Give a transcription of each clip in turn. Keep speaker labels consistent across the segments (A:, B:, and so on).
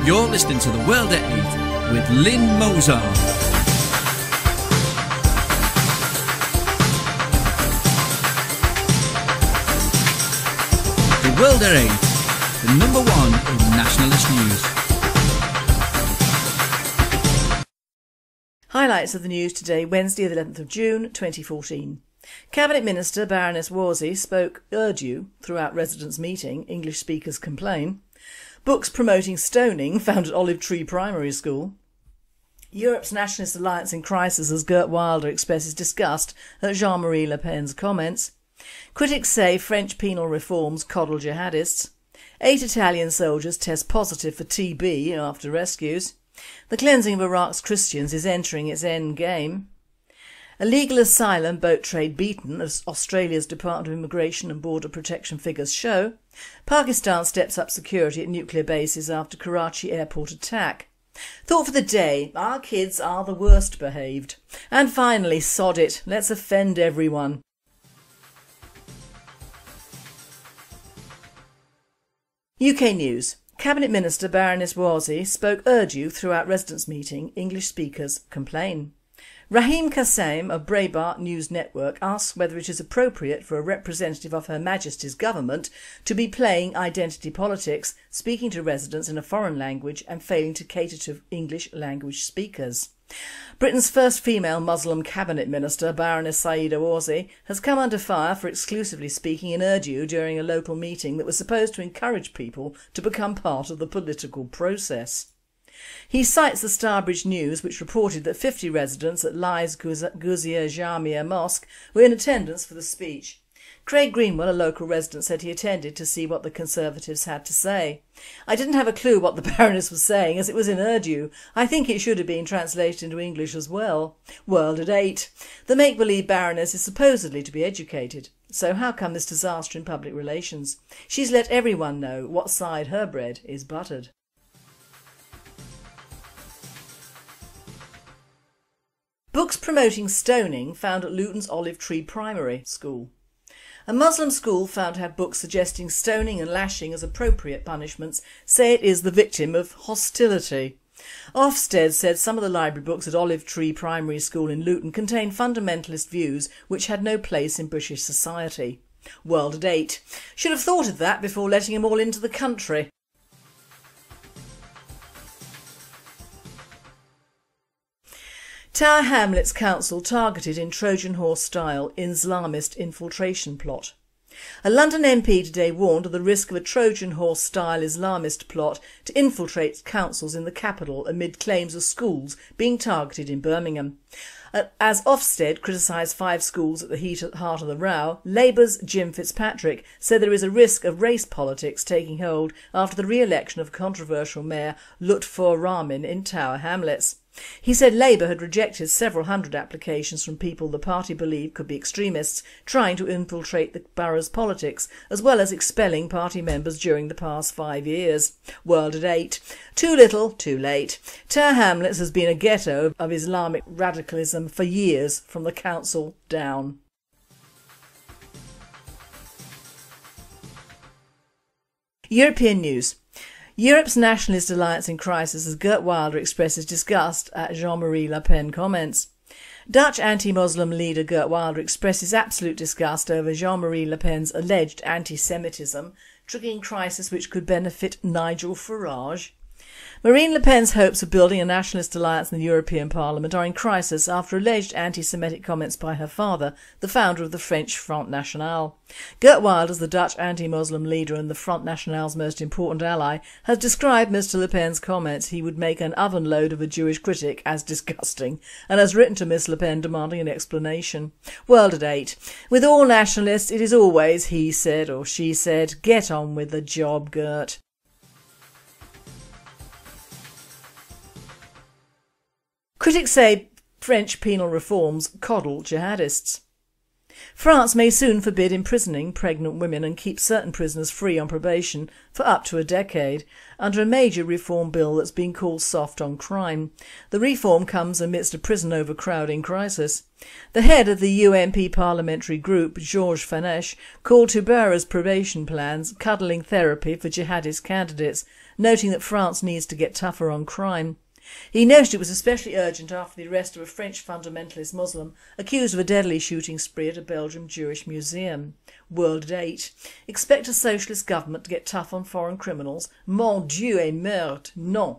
A: You're listening to The World at 8 with Lynn Mozart. The World at 8, the number one in nationalist news.
B: Highlights of the news today, Wednesday the 11th of June 2014. Cabinet Minister Baroness Warsi spoke Urdu throughout residents' meeting, English speakers complain. Books promoting stoning found at Olive Tree Primary School. Europe's Nationalist Alliance in crisis as Geert Wilders expresses disgust at Jean-Marie Le Pen's comments. Critics say French penal reforms coddle jihadists. 8 Italian soldiers test positive for TB after rescues. The cleansing of Iraq's Christians is entering its end game. Illegal asylum boat trade beaten as Australia's Department of Immigration and Border Protection figures show. Pakistan steps up security at nuclear bases after Karachi airport attack. Thought for the day, our kids are the worst behaved. And finally, sod it, let's offend everyone. UK News. Cabinet Minister Baroness Warsi spoke Urdu throughout residents' meeting, English speakers complain. Rahim Kassim of Breitbart News Network asks whether it is appropriate for a representative of Her Majesty's government to be playing identity politics, speaking to residents in a foreign language and failing to cater to English language speakers. Britain's first female Muslim cabinet minister, Baroness Sayeeda Warsi, has come under fire for exclusively speaking in Urdu during a local meeting that was supposed to encourage people to become part of the political process. He cites the Starbridge News, which reported that 50 residents at Lai's Guzia Jamia Mosque were in attendance for the speech. Craig Greenwell, a local resident, said he attended to see what the Conservatives had to say. I didn't have a clue what the Baroness was saying as it was in Urdu. I think it should have been translated into English as well. World at 8. The make-believe Baroness is supposedly to be educated. So how come this disaster in public relations? She's let everyone know what side her bread is buttered. Books promoting stoning found at Luton's Olive Tree Primary School. A Muslim school found to have books suggesting stoning and lashing as appropriate punishments say it is the victim of hostility. Ofsted said some of the library books at Olive Tree Primary School in Luton contain fundamentalist views which had no place in British society. World at 8. Should have thought of that before letting them all into the country. Tower Hamlets Council targeted in Trojan horse style Islamist infiltration plot. A London MP today warned of the risk of a Trojan horse style Islamist plot to infiltrate councils in the capital amid claims of schools being targeted in Birmingham. As Ofsted criticised 5 schools at the heart of the row, Labour's Jim Fitzpatrick said there is a risk of race politics taking hold after the re-election of controversial Mayor Lutfur Rahman in Tower Hamlets. He said Labour had rejected several hundred applications from people the party believed could be extremists trying to infiltrate the borough's politics, as well as expelling party members during the past 5 years. World at 8. Too little, too late. Tower Hamlets has been a ghetto of Islamic radicalism for years, from the council down. European News. Europe's Nationalist Alliance in crisis as Geert Wilders expresses disgust at Jean-Marie Le Pen comments. Dutch anti-Muslim leader Geert Wilders expresses absolute disgust over Jean-Marie Le Pen's alleged anti-Semitism, triggering crisis which could benefit Nigel Farage. Marine Le Pen's hopes of building a nationalist alliance in the European Parliament are in crisis after alleged anti-Semitic comments by her father, the founder of the French Front National. Geert Wilders, the Dutch anti-Muslim leader and the Front National's most important ally, has described Mr Le Pen's comments he would make an oven load of a Jewish critic as disgusting, and has written to Miss Le Pen demanding an explanation. World at 8. With all nationalists it is always he said or she said. Get on with the job, Geert. Critics say French penal reforms coddle jihadists. France may soon forbid imprisoning pregnant women and keep certain prisoners free on probation for up to a decade, under a major reform bill that's been called soft on crime. The reform comes amidst a prison overcrowding crisis. The head of the UMP parliamentary group, Georges Fanesh, called to Barra's probation plans cuddling therapy for jihadist candidates, noting that France needs to get tougher on crime. He noted it was especially urgent after the arrest of a French fundamentalist Muslim accused of a deadly shooting spree at a Belgian Jewish museum. World at 8. Expect a socialist government to get tough on foreign criminals? Mon Dieu et merde, non.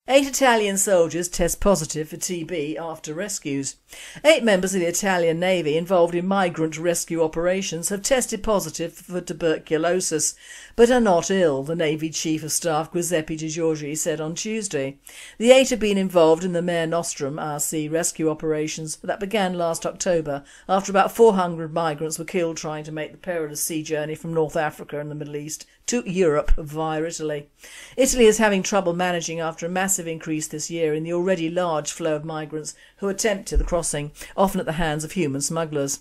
B: 8 Italian soldiers test positive for TB after rescues. 8 members of the Italian Navy involved in migrant rescue operations have tested positive for tuberculosis, but are not ill, the Navy Chief of Staff Giuseppe Di Giorgi said on Tuesday. The 8 have been involved in the Mare Nostrum RC rescue operations that began last October after about 400 migrants were killed trying to make the perilous sea journey from North Africa and the Middle East to Europe via Italy. Italy is having trouble managing after a massive increase this year in the already large flow of migrants who attempted the crossing, often at the hands of human smugglers.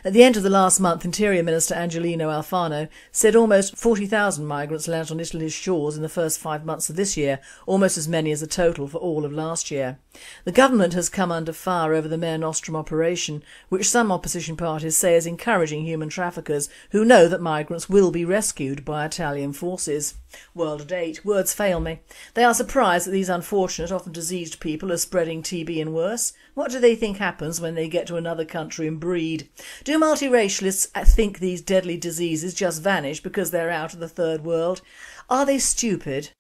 B: At the end of the last month, Interior Minister Angelino Alfano said almost 40,000 migrants landed on Italy's shores in the first 5 months of this year, almost as many as the total for all of last year. The government has come under fire over the Mare Nostrum operation, which some opposition parties say is encouraging human traffickers who know that migrants will be rescued by Italian forces. World at 8. Words fail me. They are surprised that these unfortunate, often diseased people are spreading TB and worse. What do they think happens when they get to another country and breed? Do multiracialists think these deadly diseases just vanish because they're out of the third world? Are they stupid?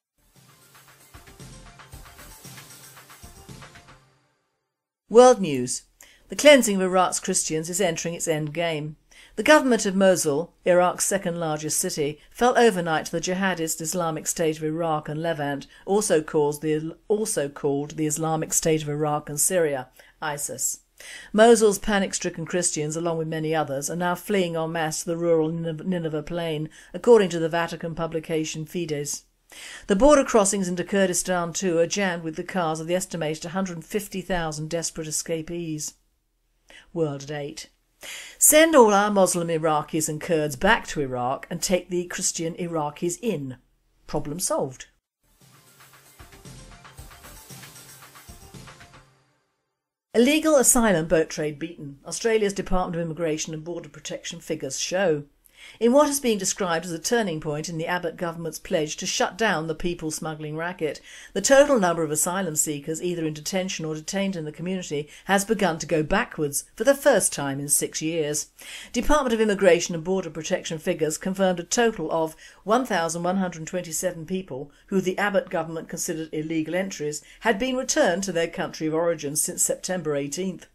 B: World news. The cleansing of Iraq's Christians is entering its end game. The government of Mosul, Iraq's second largest city, fell overnight to the jihadist Islamic State of Iraq and Levant, also called the Islamic State of Iraq and Syria, ISIS. Mosul's panic-stricken Christians, along with many others, are now fleeing en masse to the rural Nineveh plain, according to the Vatican publication Fides. The border crossings into Kurdistan too are jammed with the cars of the estimated 150,000 desperate escapees. World at 8. Send all our Muslim Iraqis and Kurds back to Iraq and take the Christian Iraqis in. Problem solved. Illegal asylum boat trade beaten. Australia's Department of Immigration and Border Protection figures show. In what is being described as a turning point in the Abbott government's pledge to shut down the people smuggling racket, the total number of asylum seekers either in detention or detained in the community has begun to go backwards for the first time in 6 years. Department of Immigration and Border Protection figures confirmed a total of 1,127 people who the Abbott government considered illegal entries had been returned to their country of origin since September 18th.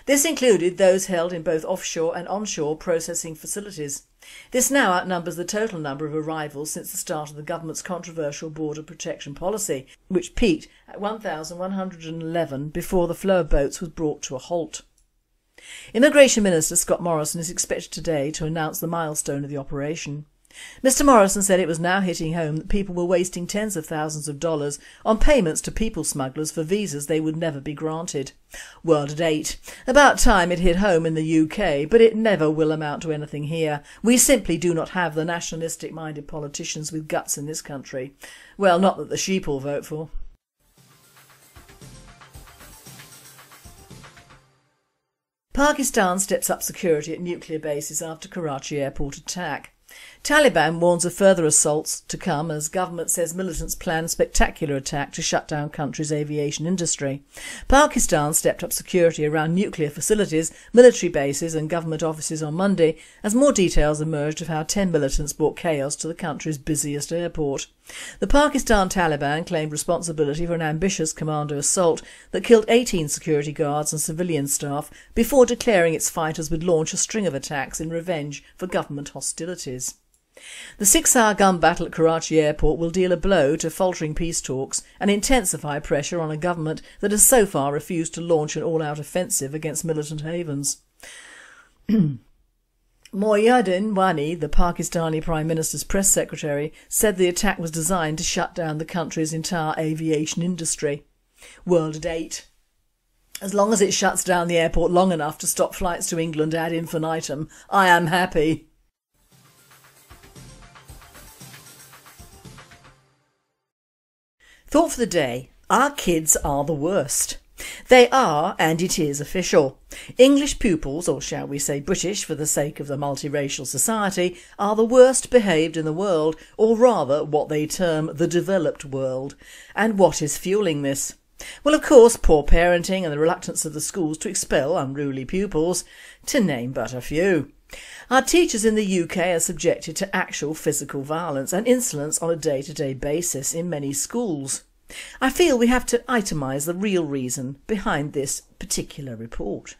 B: This included those held in both offshore and onshore processing facilities. This now outnumbers the total number of arrivals since the start of the government's controversial border protection policy, which peaked at 1,111 before the flow of boats was brought to a halt. Immigration Minister Scott Morrison is expected today to announce the milestone of the operation. Mr Morrison said it was now hitting home that people were wasting tens of thousands of dollars on payments to people smugglers for visas they would never be granted. World at 8. About time it hit home in the UK, but it never will amount to anything here. We simply do not have the nationalistic-minded politicians with guts in this country. Well, not that the sheep will vote for. Pakistan steps up security at nuclear bases after Karachi airport attack. Taliban warns of further assaults to come as government says militants plan spectacular attack to shut down country's aviation industry. Pakistan stepped up security around nuclear facilities, military bases and government offices on Monday as more details emerged of how 10 militants brought chaos to the country's busiest airport. The Pakistan Taliban claimed responsibility for an ambitious commando assault that killed 18 security guards and civilian staff before declaring its fighters would launch a string of attacks in revenge for government hostilities. The 6-hour gun battle at Karachi airport will deal a blow to faltering peace talks and intensify pressure on a government that has so far refused to launch an all-out offensive against militant havens. Muhyiddin Wani, the Pakistani Prime Minister's press secretary, said the attack was designed to shut down the country's entire aviation industry. World at 8. As long as it shuts down the airport long enough to stop flights to England ad infinitum, I am happy. Thought for the day. Our kids are the worst. They are, and it is official. English pupils, or shall we say British for the sake of the multiracial society, are the worst behaved in the world, or rather what they term the developed world. And what is fuelling this? Well, of course, poor parenting and the reluctance of the schools to expel unruly pupils, to name but a few. Our teachers in the UK are subjected to actual physical violence and insolence on a day-to-day basis in many schools. I feel we have to itemise the real reason behind this particular report.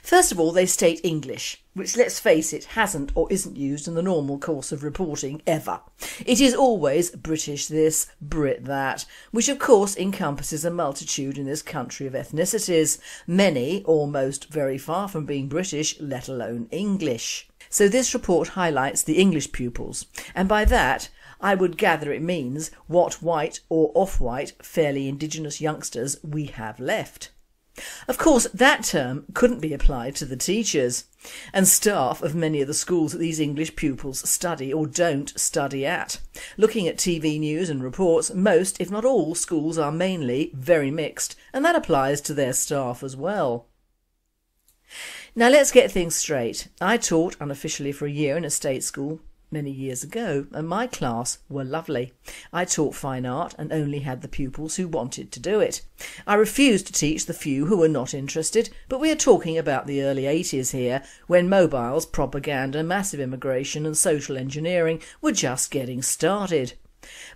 B: First of all, they state English, which, let's face it, hasn't or isn't used in the normal course of reporting ever. It is always British this, Brit that, which of course encompasses a multitude in this country of ethnicities, many almost very far from being British, let alone English. So this report highlights the English pupils, and by that I would gather it means what white or off-white fairly indigenous youngsters we have left. Of course, that term couldn't be applied to the teachers and staff of many of the schools that these English pupils study or don't study at. Looking at TV news and reports, most, if not all, schools are mainly very mixed, and that applies to their staff as well. Now let's get things straight. I taught unofficially for a year in a state school many years ago, and my class were lovely. I taught fine art and only had the pupils who wanted to do it. I refused to teach the few who were not interested, but we are talking about the early 80s here, when mobiles, propaganda, massive immigration and social engineering were just getting started.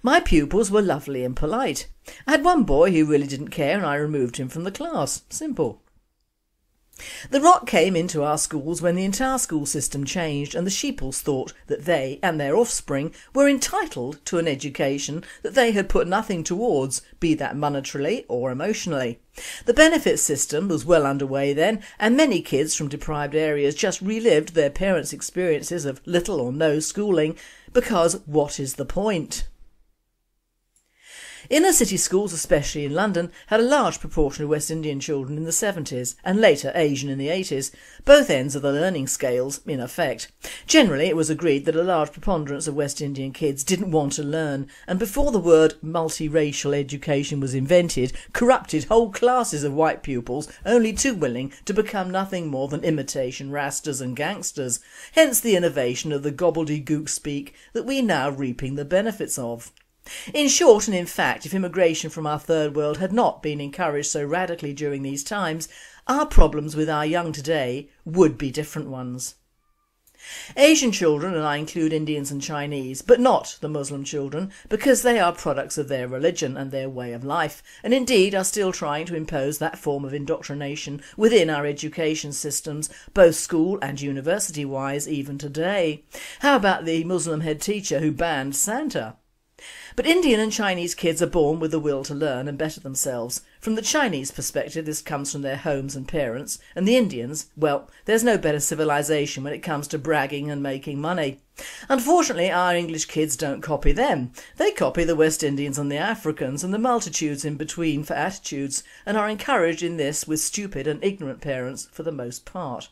B: My pupils were lovely and polite. I had one boy who really didn't care and I removed him from the class. Simple. The rot came into our schools when the entire school system changed and the sheeples thought that they and their offspring were entitled to an education that they had put nothing towards, be that monetarily or emotionally. The benefit system was well underway then, and many kids from deprived areas just relived their parents' experiences of little or no schooling, because what is the point? Inner city schools, especially in London, had a large proportion of West Indian children in the 70s and later Asian in the 80s, both ends of the learning scales in effect. Generally it was agreed that a large preponderance of West Indian kids didn't want to learn, and before the word multiracial education was invented, corrupted whole classes of white pupils only too willing to become nothing more than imitation rastas and gangsters, hence the innovation of the gobbledygook speak that we are now reaping the benefits of. In short and in fact, if immigration from our third world had not been encouraged so radically during these times, our problems with our young today would be different ones. Asian children, and I include Indians and Chinese, but not the Muslim children, because they are products of their religion and their way of life, and indeed are still trying to impose that form of indoctrination within our education systems, both school and university-wise, even today. How about the Muslim head teacher who banned Santa? But Indian and Chinese kids are born with the will to learn and better themselves. From the Chinese perspective, this comes from their homes and parents, and the Indians, well, there's no better civilization when it comes to bragging and making money. Unfortunately, our English kids don't copy them. They copy the West Indians and the Africans and the multitudes in between for attitudes, and are encouraged in this with stupid and ignorant parents for the most part.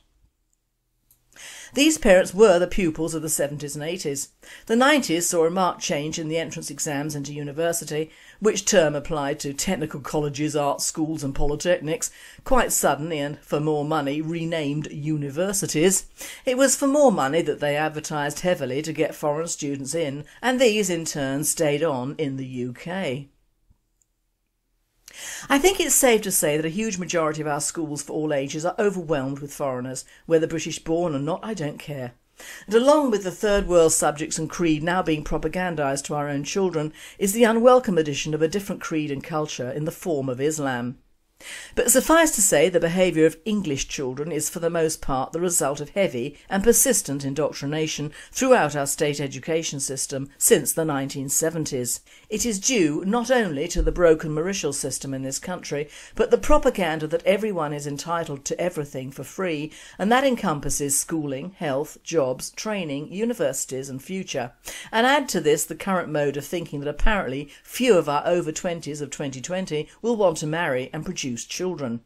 B: These parents were the pupils of the 70s and 80s. The 90s saw a marked change in the entrance exams into university, which term applied to technical colleges, art schools and polytechnics, quite suddenly and for more money renamed universities. It was for more money that they advertised heavily to get foreign students in, and these in turn stayed on in the UK. I think it's safe to say that a huge majority of our schools for all ages are overwhelmed with foreigners, whether British born or not, I don't care. And along with the third world subjects and creed now being propagandised to our own children is the unwelcome addition of a different creed and culture in the form of Islam. But suffice to say, the behaviour of English children is for the most part the result of heavy and persistent indoctrination throughout our state education system since the 1970s. It is due not only to the broken marital system in this country, but the propaganda that everyone is entitled to everything for free, and that encompasses schooling, health, jobs, training, universities and future. And add to this the current mode of thinking that apparently few of our over 20s of 2020 will want to marry and produce children.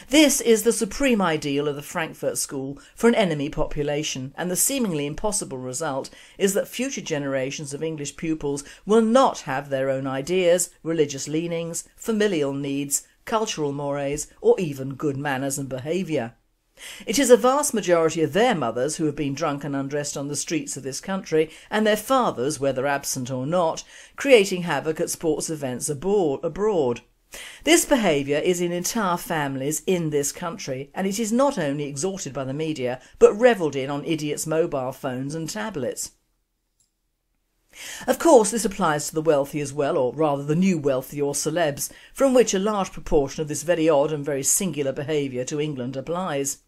B: This is the supreme ideal of the Frankfurt School for an enemy population, and the seemingly impossible result is that future generations of English pupils will not have their own ideas, religious leanings, familial needs, cultural mores or even good manners and behaviour. It is a vast majority of their mothers who have been drunk and undressed on the streets of this country, and their fathers, whether absent or not, creating havoc at sports events abroad. This behaviour is in entire families in this country, and it is not only exhorted by the media but revelled in on idiots' mobile phones and tablets. Of course this applies to the wealthy as well, or rather the new wealthy or celebs, from which a large proportion of this very odd and very singular behaviour to England applies.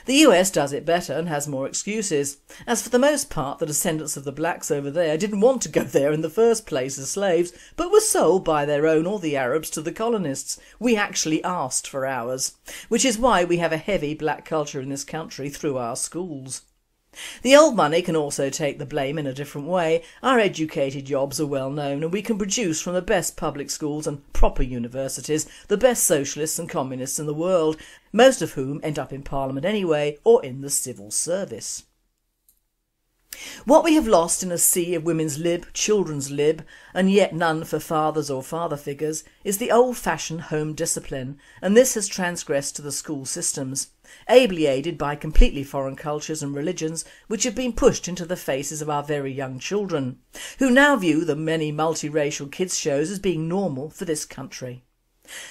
B: The US does it better and has more excuses, as for the most part the descendants of the blacks over there didn't want to go there in the first place as slaves, but were sold by their own or the Arabs to the colonists. We actually asked for ours, which is why we have a heavy black culture in this country through our schools. The old money can also take the blame in a different way. Our educated jobs are well known, and we can produce from the best public schools and proper universities the best socialists and communists in the world, most of whom end up in Parliament anyway or in the civil service. What we have lost in a sea of women's lib, children's lib, and yet none for fathers or father figures, is the old-fashioned home discipline, and this has transgressed to the school systems, ably aided by completely foreign cultures and religions which have been pushed into the faces of our very young children, who now view the many multiracial kids shows as being normal for this country.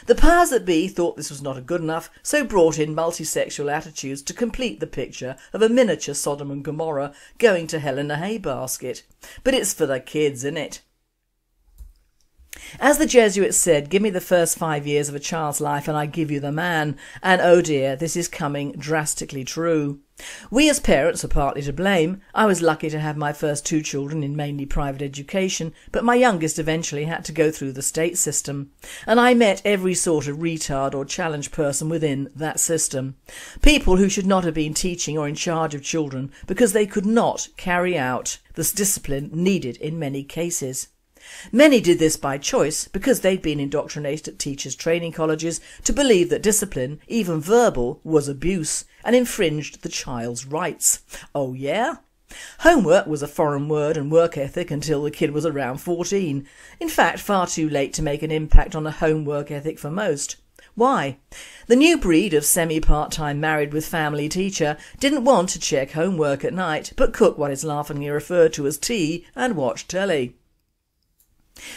B: The powers that be thought this was not good enough, so brought in multisexual attitudes to complete the picture of a miniature Sodom and Gomorrah going to hell in a hay basket. But it's for the kids, innit? As the Jesuits said, give me the first 5 years of a child's life and I give you the man, and oh dear, this is coming drastically true. We as parents are partly to blame. I was lucky to have my first 2 children in mainly private education, but my youngest eventually had to go through the state system, and I met every sort of retard or challenged person within that system. People who should not have been teaching or in charge of children because they could not carry out the discipline needed in many cases. Many did this by choice because they'd been indoctrinated at teachers' training colleges to believe that discipline, even verbal, was abuse and infringed the child's rights. Oh yeah? Homework was a foreign word and work ethic until the kid was around 14. In fact, far too late to make an impact on a home work ethic for most. Why? The new breed of semi-part-time married with family teacher didn't want to check homework at night but cook what is laughingly referred to as tea and watch telly.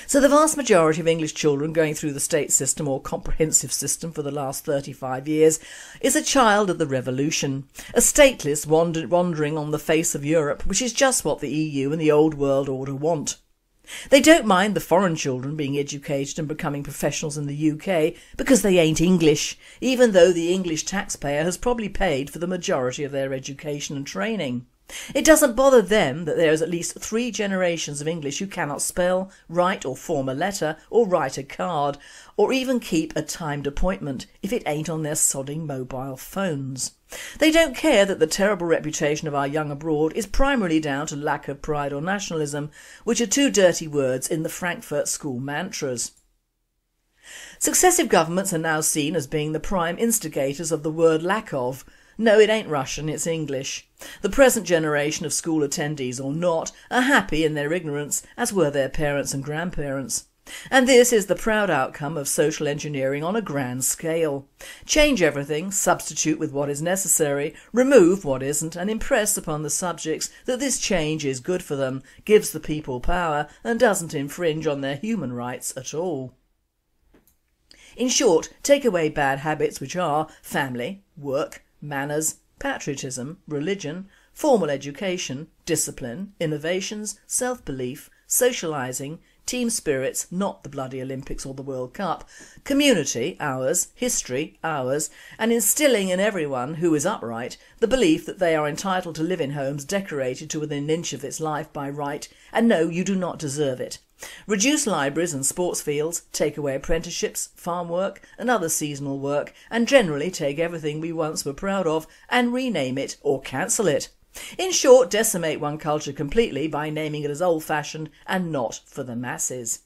B: So the vast majority of English children going through the state system or comprehensive system for the last 35 years is a child of the revolution, a stateless wandering on the face of Europe, which is just what the EU and the old world order want. They don't mind the foreign children being educated and becoming professionals in the UK because they ain't English, even though the English taxpayer has probably paid for the majority of their education and training. It doesn't bother them that there is at least 3 generations of English who cannot spell, write or form a letter or write a card or even keep a timed appointment if it ain't on their sodding mobile phones. They don't care that the terrible reputation of our young abroad is primarily down to lack of pride or nationalism, which are 2 dirty words in the Frankfurt School mantras. Successive governments are now seen as being the prime instigators of the word lack of. No, it ain't Russian, it's English. The present generation of school attendees or not are happy in their ignorance, as were their parents and grandparents. And this is the proud outcome of social engineering on a grand scale. Change everything, substitute with what is necessary, remove what isn't, and impress upon the subjects that this change is good for them, gives the people power, and doesn't infringe on their human rights at all. In short, take away bad habits which are family, work, manners, patriotism, religion, formal education, discipline, innovations, self-belief, socialising, team spirits, not the bloody Olympics or the World Cup, community, ours, history, ours, and instilling in everyone who is upright the belief that they are entitled to live in homes decorated to within an inch of its life by right, and no, you do not deserve it. Reduce libraries and sports fields, take away apprenticeships, farm work and other seasonal work, and generally take everything we once were proud of and rename it or cancel it. In short, decimate one culture completely by naming it as old-fashioned and not for the masses.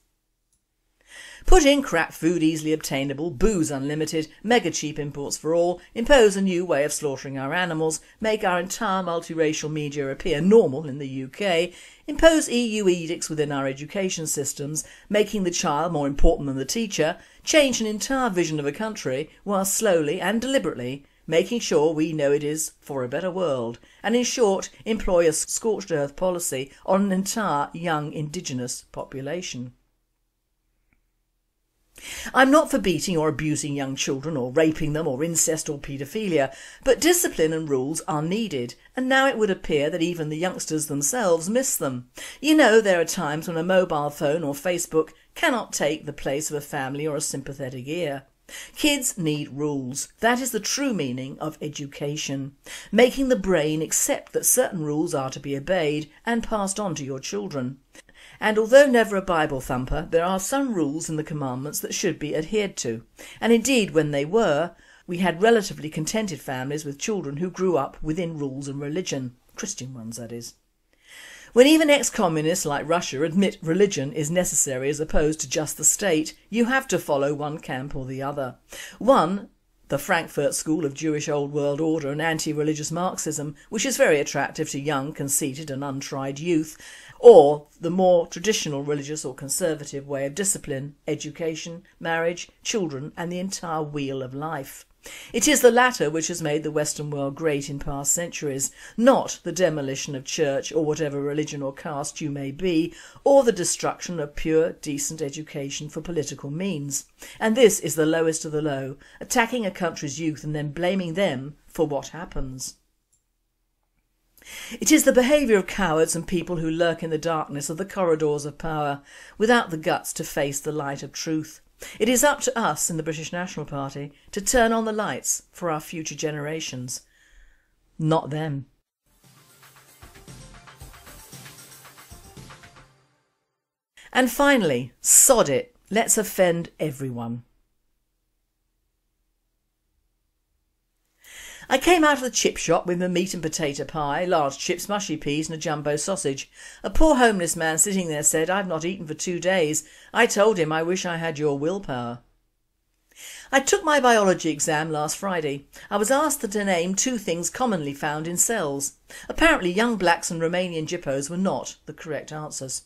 B: Put in crap food easily obtainable, booze unlimited, mega cheap imports for all, impose a new way of slaughtering our animals, make our entire multiracial media appear normal in the UK, impose EU edicts within our education systems, making the child more important than the teacher, change an entire vision of a country while slowly and deliberately making sure we know it is for a better world, and in short employ a scorched earth policy on an entire young indigenous population. I'm not for beating or abusing young children or raping them or incest or paedophilia, but discipline and rules are needed, and now it would appear that even the youngsters themselves miss them. You know, there are times when a mobile phone or Facebook cannot take the place of a family or a sympathetic ear. Kids need rules. That is the true meaning of education, making the brain accept that certain rules are to be obeyed and passed on to your children. And although never a Bible thumper, there are some rules in the commandments that should be adhered to. And indeed, when they were, we had relatively contented families with children who grew up within rules and religion, Christian ones that is. When even ex-communists like Russia admit religion is necessary as opposed to just the state, you have to follow one camp or the other. One, the Frankfurt School of Jewish Old World Order and anti-religious Marxism, which is very attractive to young, conceited and untried youth, or the more traditional religious or conservative way of discipline, education, marriage, children and the entire wheel of life. It is the latter which has made the Western world great in past centuries, not the demolition of church or whatever religion or caste you may be, or the destruction of pure, decent education for political means. And this is the lowest of the low, attacking a country's youth and then blaming them for what happens. It is the behaviour of cowards and people who lurk in the darkness of the corridors of power, without the guts to face the light of truth. It is up to us in the British National Party to turn on the lights for our future generations, not them. And finally, sod it, let's offend everyone. I came out of the chip shop with my meat and potato pie, large chips, mushy peas and a jumbo sausage. A poor homeless man sitting there said, "I've not eaten for 2 days. I told him I wish I had your willpower." I took my biology exam last Friday. I was asked to name 2 things commonly found in cells. Apparently young blacks and Romanian Jippos were not the correct answers.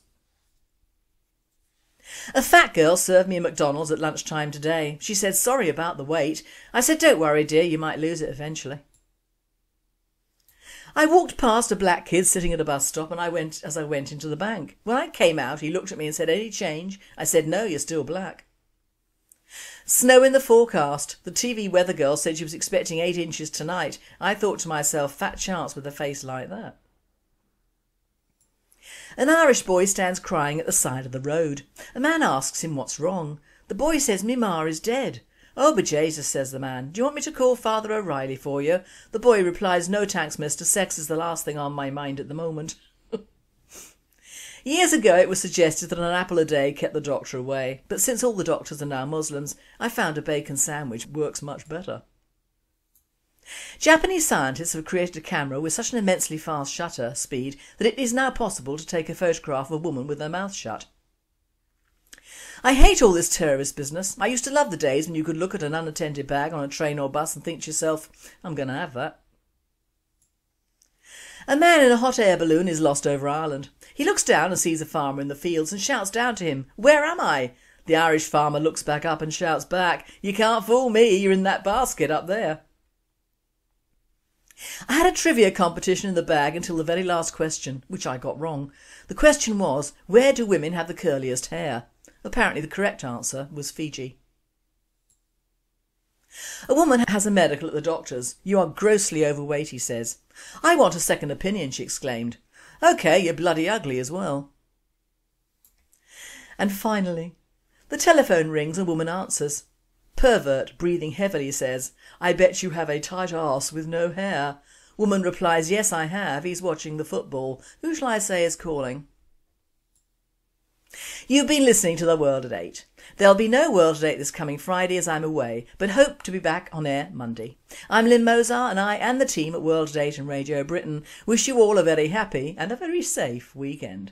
B: A fat girl served me a McDonald's at lunchtime today. She said, "Sorry about the wait." I said, "Don't worry dear, you might lose it eventually." I walked past a black kid sitting at a bus stop and I went into the bank. When I came out he looked at me and said, "Any change?" I said, "No, you're still black." Snow in the forecast. The TV weather girl said she was expecting 8 inches tonight. I thought to myself, fat chance with a face like that. An Irish boy stands crying at the side of the road. A man asks him what's wrong. The boy says, "Me ma is dead." "Oh, bejesus," says the man. "Do you want me to call Father O'Reilly for you?" The boy replies, "No thanks mister, sex is the last thing on my mind at the moment." Years ago it was suggested that an apple a day kept the doctor away, but since all the doctors are now Muslims, I found a bacon sandwich works much better. Japanese scientists have created a camera with such an immensely fast shutter speed that it is now possible to take a photograph of a woman with her mouth shut. I hate all this terrorist business. I used to love the days when you could look at an unattended bag on a train or bus and think to yourself, "I'm going to have that." A man in a hot air balloon is lost over Ireland. He looks down and sees a farmer in the fields and shouts down to him, "Where am I?" The Irish farmer looks back up and shouts back, "You can't fool me, you're in that basket up there." I had a trivia competition in the bag until the very last question, which I got wrong. The question was, where do women have the curliest hair? Apparently the correct answer was Fiji. A woman has a medical at the doctor's. "You are grossly overweight," he says. "I want a second opinion," she exclaimed. "OK, you're bloody ugly as well." And finally, the telephone rings and woman answers. Pervert, breathing heavily, says, "I bet you have a tight arse with no hair." Woman replies, "Yes, I have. He's watching the football. Who shall I say is calling?" You've been listening to The World at 8. There'll be no World at 8 this coming Friday as I'm away, but hope to be back on air Monday. I'm Lynn Mozart, and I and the team at World at 8 and Radio Britain wish you all a very happy and a very safe weekend.